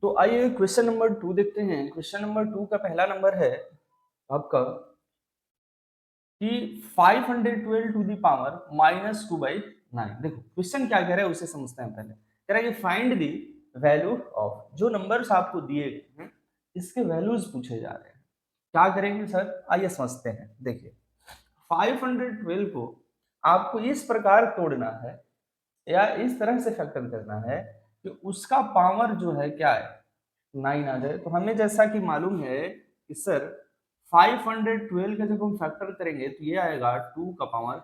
तो आइए question number 2 देखते हैं। क्वेश्चन नंबर 2 का पहला नंबर है आपका कि 512 टू द पावर -2/9। देखो क्वेश्चन क्या कह रहा है उसे समझते हैं पहले। कह रहा है कि फाइंड द वैल्यू ऑफ, जो नंबर्स आपको दिए गए हैं इसके वैल्यूज पूछे जा रहे हैं। क्या करेंगे सर, आइए समझते हैं। देखिए 512 को आपको इस प्रकार तोड़ना है या इस तरह से फैक्टर करना है कि उसका पावर जो है क्या है 9 आ जाए। तो हमें जैसा कि मालूम है कि सर 512 का जब हम फैक्टर करेंगे तो ये आएगा 2 का पावर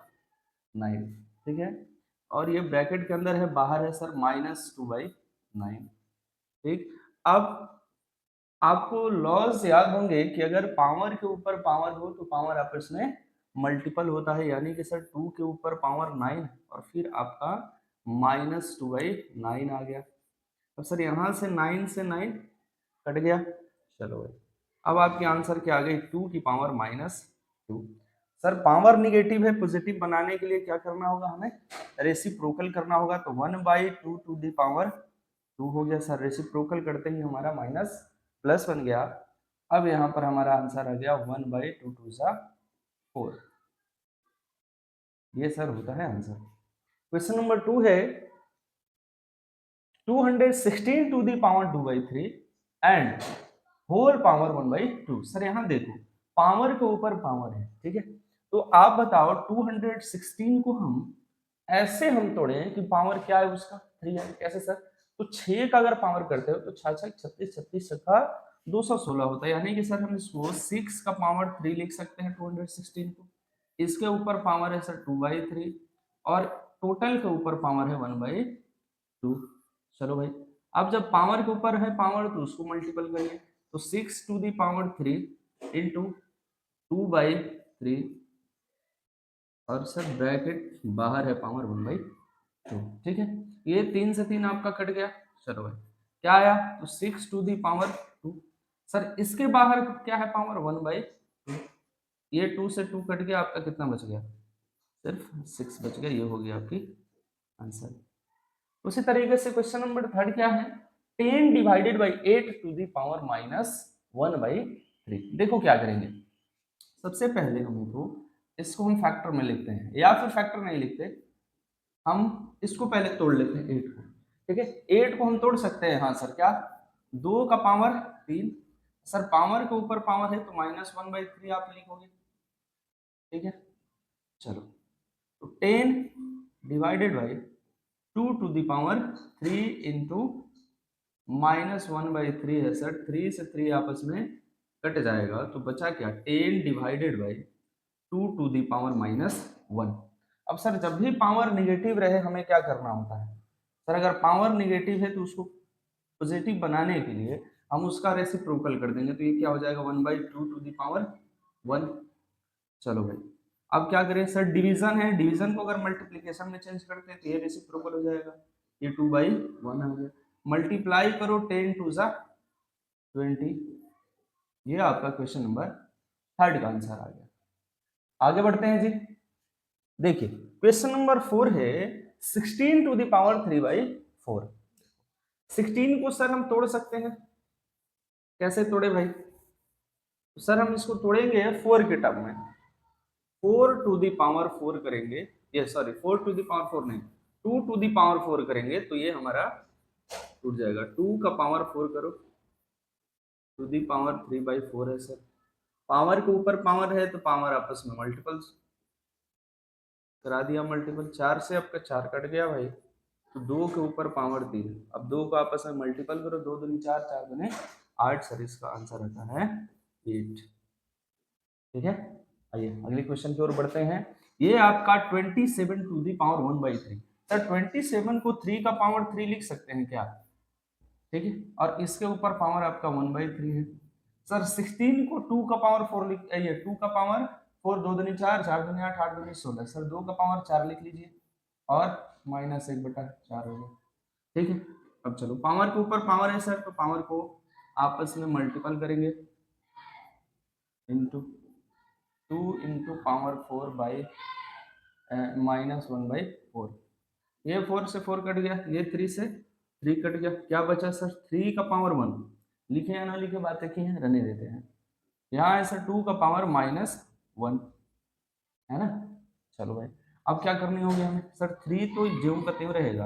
9, ठीक है। और ये ब्रैकेट के अंदर है, बाहर है सर -2/9, ठीक। अब आपको लॉज याद होंगे कि अगर पावर के ऊपर पावर हो तो पावर आपस में मल्टीपल होता है, यानी कि सर 2 के ऊपर पावर 9 और फिर आपका -2/9 आ गया। अब सर यहाँ से 9 से 9 कट गया। चलो भाई, अब आपकी आंसर क्या आ गई, 2 की पावर -2। सर पावर निगेटिव है, पॉजिटिव बनाने के लिए क्या करना होगा, हमें रेसिप्रोकल करना होगा। तो 1/2 टू द पावर 2 हो गया सर। रेसिप्रोकल करते ही हमारा माइनस प्लस बन गया। अब यहाँ पर हमारा आंसर आ गया 1/2 2 सा 4। ये सर होता है आंसर। क्वेश्चन नंबर 2 है 216 to the power 2/3 and whole power 1/2। Sir यहाँ देखो पावर के ऊपर पावर है, ठीक है। तो आप बताओ 216 को हम ऐसे हम तोड़े कि पावर क्या है उसका 3 है। कैसे सर, तो 6 का अगर पावर करते हो तो 6 6 36 36 का 216 होता है, यानी कि सर हम इसको 6 का पावर 3 लिख सकते हैं 216 को। इसके ऊपर पावर है सर 2/3 और टोटल के ऊपर पावर है 1/2। चलो भाई, अब जब पावर के ऊपर है पावर तो उसको मल्टीपल करिए। तो 6 टू दी पावर 3 इंटू 2/3 और सर ब्रैकेट बाहर है पावर 1/2, ठीक है। ये 3 से 3 आपका कट गया। चलो भाई, क्या आया, तो 6 टू दी पावर 2। सर इसके बाहर क्या है पावर 1/2। ये 2 से 2 कट गया, आपका कितना बच गया, सिर्फ 6 बच गया। ये हो गया आपकी आंसर। उसी तरीके से क्वेश्चन नंबर 3 क्या है, 10 divided by 8 to the power -1/3। देखो क्या करेंगे, सबसे पहले हमें तो इसको हम फैक्टर में लिखते हैं, या फिर फैक्टर नहीं लिखते, हम इसको पहले तोड़ लेते हैं 8 को, ठीक है। 8 को हम तोड़ सकते हैं, हाँ सर क्या, 2 का पावर 3। सर पावर के ऊपर पावर है तो -1/3 आप लिखोगे, ठीक है। चलो, तो 10 divided by 2 to the power 3 into -1/3 है सर। 3 से 3 आपस में कट जाएगा तो बचा क्या, 10 divided by 2 to the power -1। अब सर जब भी पावर निगेटिव रहे हमें क्या करना होता है, सर अगर पावर निगेटिव है तो उसको पॉजिटिव बनाने के लिए हम उसका रेसिप्रोकल कर देंगे। तो ये क्या हो जाएगा, 1/2 टू दी पावर 1। चलो भाई, अब क्या करें सर, डिवीजन है, डिवीजन को अगर मल्टीप्लीकेशन में चेंज करते हैं तो ये रेसिप्रोकल हो जाएगा, ये 2/1 हो गया। मल्टीप्लाई करो 10 टू ज़ा 20। ये आपका क्वेश्चन नंबर 3 का आंसर आ गया। आगे बढ़ते हैं जी। देखिए क्वेश्चन नंबर 4 है 16 टू द पावर 3/4। 16 को सर हम तोड़ सकते हैं, कैसे तोड़े भाई, तो सर हम इसको तोड़ेंगे 4 के टर्म में। 4 टू दी पावर 4 करेंगे, ये सॉरी 4 टू दी पावर 4 नहीं, 2 टू दी पावर 4 करेंगे तो ये हमारा टूट जाएगा। 2 का पावर 4 करो टू दी पावर 3/4 है सर। पावर के ऊपर पावर है तो पावर आपस में मल्टीपल करा दिया, मल्टीपल। 4 से आपका 4 कट गया भाई, तो 2 के ऊपर पावर 3। अब 2 को आपस में मल्टीपल करो, 2 दूनी 4, 4 दूनी 8 सर। इसका आंसर आता है 8, ठीक है। आइए अगले क्वेश्चन की ओर बढ़ते हैं। ये आपका 27 टू दी पावर 1/3। सर 27 को 3 का पावर 3 लिख सकते हैं क्या, ठीक है। और इसके ऊपर पावर आपका 1/3 है। सर 16 को 2 का पावर 4 लिख, ये 2 का पावर 4, 2 दूनी 4, 4 दूनी 8, 8 दूनी 16। सर 2 का पावर 4 लिख लीजिए और -1/4 हो गया, ठीक है। अब चलो, पावर के ऊपर पावर है सर, तो पावर को आपस में मल्टीपल करेंगे, इंटू 2 इंटू पावर 4 बाई -1/4। ये 4 से 4 कट गया, ये 3 से 3 कट गया, क्या बचा सर 3 का पावर 1, लिखे या ना लिखे बातें की हैं, रहने देते हैं। यहाँ है सर 2 का पावर -1, है ना। चलो भाई, अब क्या करनी होगी हमें सर, 3 तो ज्यों का त्यों रहेगा,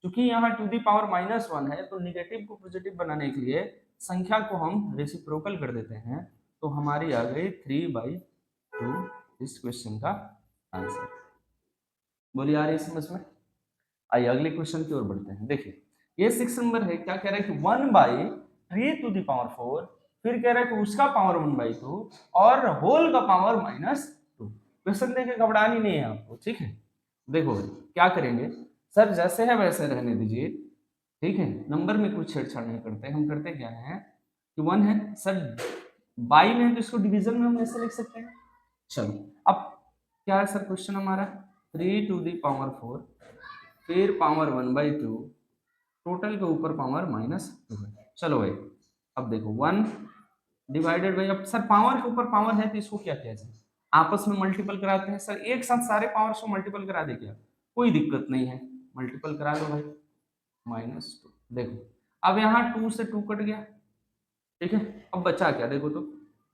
क्योंकि यहाँ टू दी पावर -1 है, तो निगेटिव को पॉजिटिव बनाने के लिए संख्या को हम रेसिप्रोकल कर देते हैं, तो हमारी आ गई 3/2 इस क्वेश्चन का आंसर। बोलिए आ रही है समझ में। आइए अगले क्वेश्चन की ओर बढ़ते हैं। देखिए ये 6 नंबर है, क्या कह रहा है कि 1/3 to the power 4, फिर कह रहा है कि उसका पावर 1/2 और होल का पावर -2। क्वेश्चन देखे घबरानी नहीं है आपको, ठीक है। देखो क्या करेंगे सर, जैसे है वैसे रहने दीजिए, ठीक है। नंबर में कुछ छेड़छाड़ नहीं करते, हम करते क्या है कि 1 है सर, बाई में है तो इसको डिवीजन में हम ऐसे लिख सकते हैं। चलो अब क्या है सर क्वेश्चन हमारा, 3 to the power 4 फिर पावर 1/2, टोटल के ऊपर पावर -2 है। चलो भाई अब देखो 1 डिवाइडेड बाई, अब सर पावर के ऊपर पावर है तो इसको क्या किया जाए, आपस में मल्टीपल कराते हैं सर, एक साथ सारे पावर्स को मल्टीपल करा दे क्या, कोई दिक्कत नहीं है, मल्टीपल करा लो भाई -2। देखो अब यहाँ 2 से 2 कट गया, ठीक है। अब बचा क्या देखो तो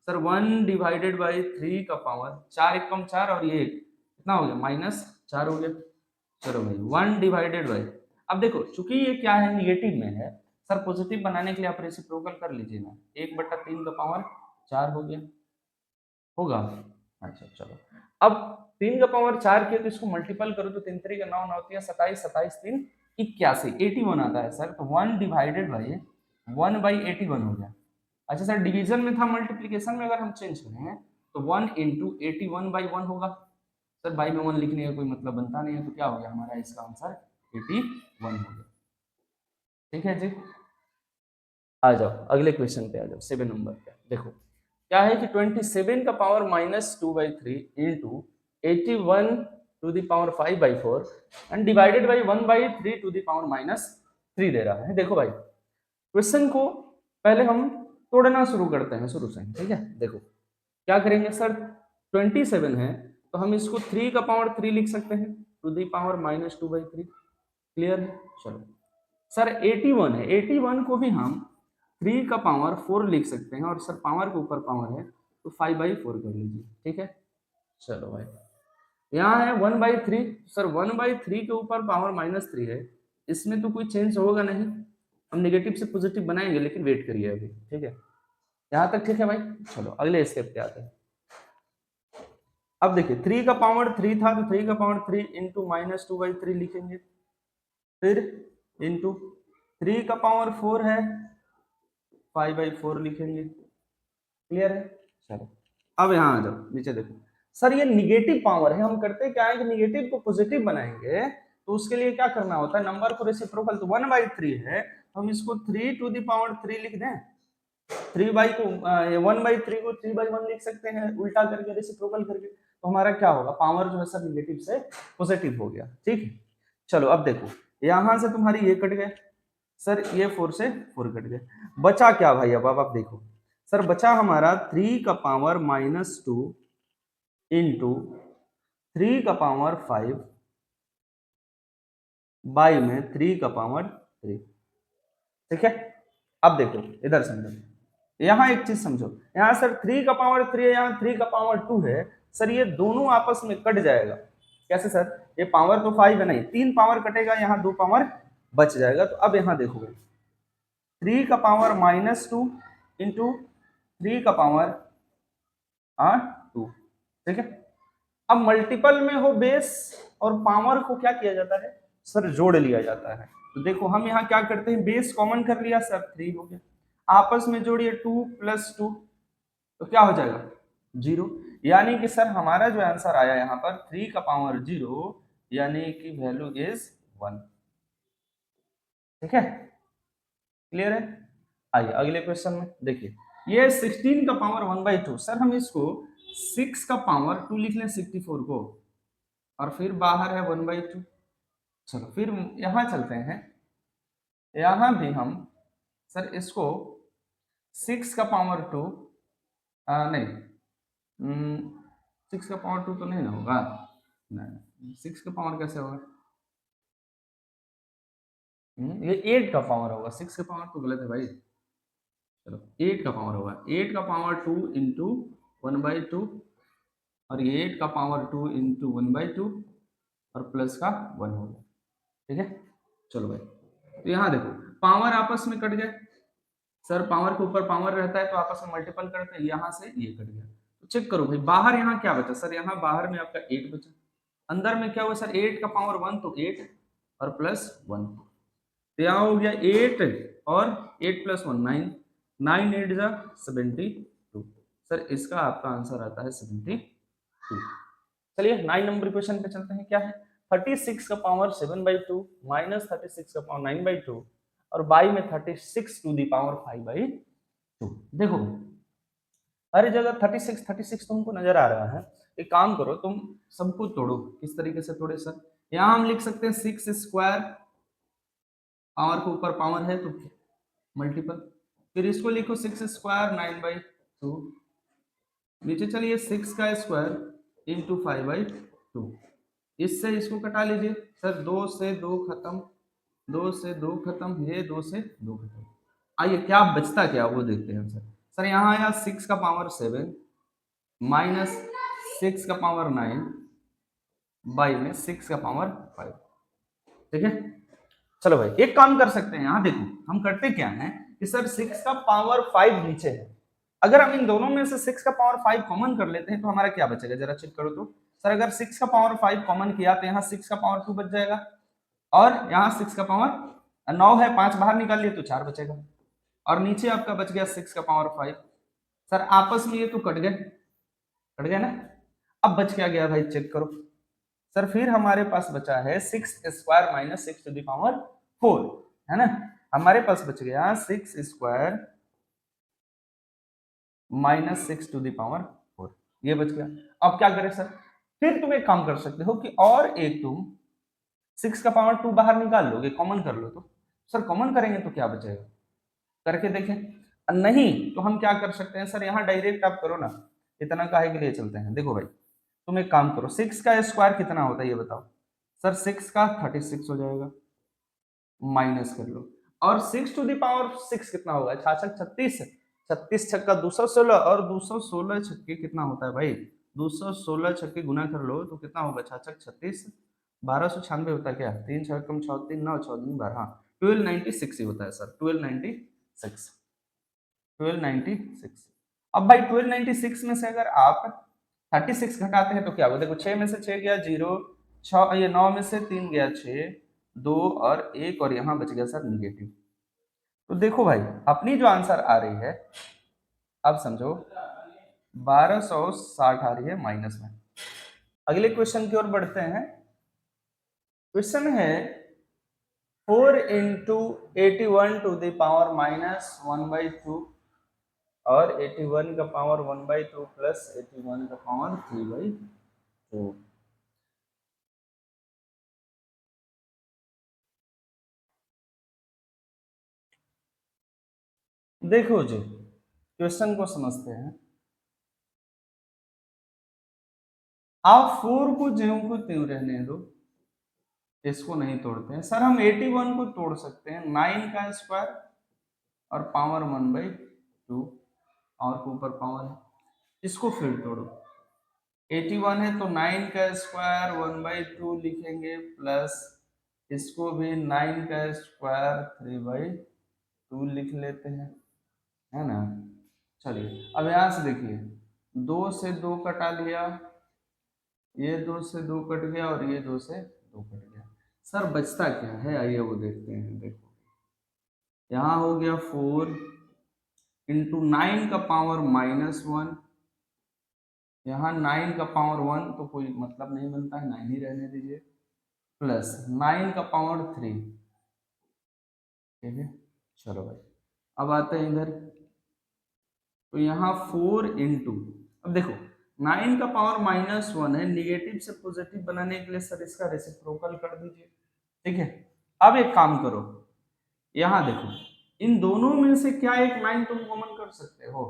सर 1/3 का पावर 4, 1 कम 4 और ये कितना हो गया -4 हो गया। चलो भाई 1/, अब देखो चूंकि ये क्या है निगेटिव में है सर, पॉजिटिव बनाने के लिए आप रेसिप्रोकल कर लीजिए ना, 1/3 का पावर 4 हो गया, होगा। अच्छा चलो, अब 3 का पावर 4 किया तो इसको मल्टीपल करो तो 3 3 का 9 9 3 27, 27 3 81, 81 आता है सर, तो 1/1/81 हो गया। अच्छा सर डिवीजन में था, मल्टीप्लीकेशन में अगर हम चेंज करें तो 1 × 81/1 होगा। सर बाई में 1 लिखने का कोई मतलब बनता नहीं है, तो क्या हो गया हमारा इसका आंसर 81 हो गया। ठीक है जी, आ जाओ अगले क्वेश्चन पे आ जाओ, 7 नंबर पे। देखो क्या है कि 27 का power -2/3 into 81 to the power 5/4 and divided by 1/3 to the power -3 दे रहा है। देखो भाई क्वेश्चन को पहले हम तोड़ना शुरू करते हैं शुरू से, ठीक है। देखो क्या करेंगे सर, 27 है तो हम इसको 3 का पावर 3 लिख सकते हैं टू दी पावर -2/3, क्लियर है। चलो सर 81 है, 81 को भी हम 3 का पावर 4 लिख सकते हैं, और सर पावर के ऊपर पावर है तो 5/4 कर लीजिए, ठीक है। चलो भाई यहाँ है 1/3, सर 1/3 के ऊपर पावर -3 है, इसमें तो कोई चेंज होगा नहीं, हम नेगेटिव से पॉजिटिव बनाएंगे, लेकिन वेट करिए अभी, ठीक है। यहाँ तक ठीक है भाई। चलो अगले स्टेप पे आते हैं। अब देखिए 3 का पावर 3 था तो 3 का पावर 3 इंटू -2/3 लिखेंगे, फिर इंटू 3 का पावर 4 है 5/4 लिखेंगे, क्लियर है। चलो अब यहाँ आ जाओ नीचे देखो, सर ये निगेटिव पावर है, हम करते क्या है कि निगेटिव को पॉजिटिव बनाएंगे तो उसके लिए क्या करना होता है, नंबर को रेसिप्रोकल, तो 1/3 है, हम इसको 3 टू द पावर 3 लिख दें, 1/3 को 3/1 लिख सकते हैं, उल्टा करके रेसिप्रोकल करके, तो हमारा क्या होगा, पावर जो है सर निगेटिव से पॉजिटिव हो गया, ठीक है। चलो अब देखो यहां से तुम्हारी ये कट गए सर, ये 4 से 4 कट गए, बचा क्या भाई, अब आप देखो सर बचा हमारा 3 का पावर -2 इंटू 3 का पावर 5 बाई में 3 का पावर 3, ठीक है। अब देखो इधर समझो, यहाँ एक चीज समझो, यहाँ सर 3 का पावर 3 है, यहाँ 3 का पावर 2 है, सर ये दोनों आपस में कट जाएगा, कैसे सर, ये पावर तो 5 है, नहीं 3 पावर कटेगा, यहाँ 2 पावर बच जाएगा। तो अब यहाँ देखो 3 का पावर -2 इंटू 3 का पावर 2, ठीक है। अब मल्टीपल में हो बेस और पावर को क्या किया जाता है सर, जोड़ लिया जाता है। तो देखो हम यहाँ क्या करते हैं, बेस कॉमन कर लिया सर, 3 हो गया, आपस में जोड़िए 2 + 2 तो क्या हो जाएगा 0, यानी कि सर हमारा जो आंसर आया यहाँ पर 3 का पावर 0, यानी कि वैल्यू इज 1, ठीक है, क्लियर है। आइए अगले क्वेश्चन में देखिए, ये 16 का पावर 1/2, सर हम इसको 6 का पावर 2 लिख लें 64 को, और फिर बाहर है 1/2। चलो फिर यहाँ चलते हैं, यहाँ भी हम सर इसको 6 का पावर 2, नहीं 6 का पावर 2 तो नहीं ना होगा, नहीं 6 का पावर कैसे होगा, ये 8 का पावर होगा, 6 का पावर तो गलत है भाई। चलो 8 का पावर होगा, 8 का पावर 2 इंटू 1/2, और ये 8 का पावर 2 इंटू 1/2 और प्लस का 1 होगा। ठीक है, चलो भाई, तो यहाँ देखो पावर आपस में कट गए। सर पावर के ऊपर पावर रहता है तो आपस में मल्टीपल करते हैं, यहाँ से ये कट गया। तो चेक करो भाई, बाहर यहाँ क्या बचा सर, यहाँ बाहर में आपका 8 बचा, अंदर में क्या हुआ सर, 8 का पावर 1 तो 8 और प्लस 1, तो यहाँ हो गया 8 और 8 प्लस 1 9, 9 8 जा 72। सर इसका आपका आंसर आता है 72। चलिए 9 नंबर क्वेश्चन पे चलते हैं। क्या है, 36 का पावर 7/2 माइनस 36 का पावर 9/2 और बाई में 36 टू दी पावर 5/2। देखो हर जगह 36 तुमको नजर आ रहा है, एक काम करो तुम सबको तोड़ो। किस तरीके से तोड़े सर, यहाँ हम लिख सकते हैं 6 स्क्वायर, पावर के ऊपर पावर है तो मल्टीपल, फिर इसको लिखो 6 स्क्वायर 9/2, नीचे चलिए 6 का स्क्वायर इंटू 5/2, इससे इसको कटा लीजिए सर, 2 से 2 खत्म, 2 से 2 खत्म, ये 2 से 2 खत्म। आइए क्या बचता क्या वो देखते हैं सर। सर यहाँ आया 6 का पावर 7 माइनस 6 का पावर 9 बाई में 6 का पावर 5। ठीक है, चलो भाई एक काम कर सकते हैं, यहाँ देखो हम करते क्या है कि सर 6 का पावर 5 नीचे है, अगर हम इन दोनों में से 6 का पावर 5 कॉमन कर लेते हैं तो हमारा क्या बचेगा, जरा चेक करो तो। सर अगर 6 का पावर 5 कॉमन किया तो यहाँ 6 का पावर 2 बच जाएगा, और यहाँ 6 का पावर 9 है, 5 बाहर निकाल लिए तो 4 बचेगा, और नीचे आपका बच गया 6 का पावर 5। सर आपस में ये तो कट गए, कट गए ना। अब बच क्या गया भाई, चेक करो सर, फिर हमारे पास बचा है 6 square minus 6 to the power 4, है ना। हमारे पास बच गया 6 square minus 6 to the power 4, ये बच गया। अब क्या करें सर, फिर तुम एक काम कर सकते हो कि और एक तुम 6 का पावर 2 बाहर निकाल लोगे, कॉमन कर लो तो। सर कॉमन करेंगे तो क्या बचेगा, करके देखें। नहीं तो हम क्या कर सकते हैं सर, यहाँ डायरेक्ट आप करो ना, इतना काहे के लिए चलते हैं। देखो भाई तुम एक काम करो, 6 का स्क्वायर कितना होता है ये बताओ। सर 6 का 36 हो जाएगा, माइनस कर लो, और 6 टू द पावर 6 कितना होगा, 36, 36 छक्का 216, और 216 छक्के कितना होता है भाई, 216 छक्के गुना कर लो तो कितना होगा, 36, 1296 होता है क्या, 3 6 कम 6 3 9 6 दिन 12, हाँ 1296 ही होता है सर, 1296, 1296। अब भाई 1296 में से अगर आप 36 घटाते हैं तो क्या होगा, देखो 6 में से 6 गया 0, 6 ये 9 में से 3 गया 6, 2 और 1, और यहाँ बच गया सर निगेटिव। तो देखो भाई अपनी जो आंसर आ रही है, अब समझो 1260 आ रही है माइनस में। अगले क्वेश्चन की ओर बढ़ते हैं। क्वेश्चन है 4 into 81 to the power minus 1/2 और 81 का पावर 1/2 प्लस 81 का पावर 3/4। देखो जी क्वेश्चन को समझते हैं। आप 4 को ज्यों को त्यों रहने दो, इसको नहीं तोड़ते हैं सर। हम 81 को तोड़ सकते हैं, 9 का स्क्वायर और पावर 1/2 और के ऊपर पावर है, इसको फिर तोड़ो। 81 है तो 9 का स्क्वायर 1/2 लिखेंगे, प्लस इसको भी 9 का स्क्वायर 3/2 लिख लेते हैं, है ना। चलिए अब यहाँ से देखिए, 2 से 2 कटा लिया, ये 2 से 2 कट गया, और ये 2 से 2 कट गया। सर बचता क्या है, आइए वो देखते हैं। देखो यहाँ हो गया 4 इंटू 9 का पावर -1, यहाँ 9 का पावर 1 तो कोई मतलब नहीं बनता है, 9 ही रहने दीजिए, प्लस 9 का पावर 3। ठीक है, चलो भाई अब आते हैं इधर, तो यहाँ 4 इंटू, अब देखो 9 का पावर -1 है, निगेटिव से पॉजिटिव बनाने के लिए सर इसका रेसिप्रोकल कर दीजिए। ठीक है, अब एक काम करो, यहाँ देखो इन दोनों में से क्या एक 9 तुम कॉमन कर सकते हो,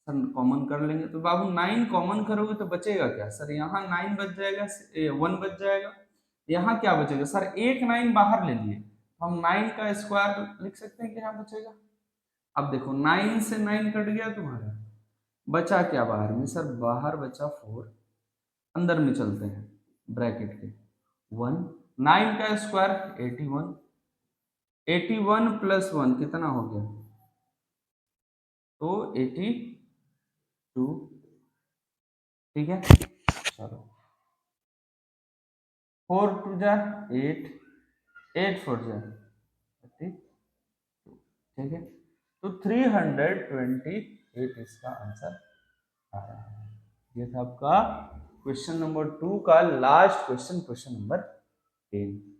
सर कॉमन कर लेंगे तो बाबू 9 कॉमन करोगे तो बचेगा क्या सर, यहाँ 9 बच जाएगा, 1 बच जाएगा, यहाँ क्या बचेगा सर, एक 9 बाहर ले लिए हम 9 का स्क्वायर लिख सकते हैं, क्या बचेगा? अब देखो 9 से 9 कट गया तुम्हारा, बचा क्या बाहर में? सर बाहर बचा 4, अंदर में चलते हैं ब्रैकेट के 1, 9 का स्क्वायर 81, 81 प्लस 1 कितना हो गया? तो 82, ठीक है। चलो 4 टू जा 8, 8 4 जा 32, ठीक है। तो 328 इसका आंसर आ रहा है। ये था आपका क्वेश्चन नंबर 2 का लास्ट क्वेश्चन, क्वेश्चन नंबर 10।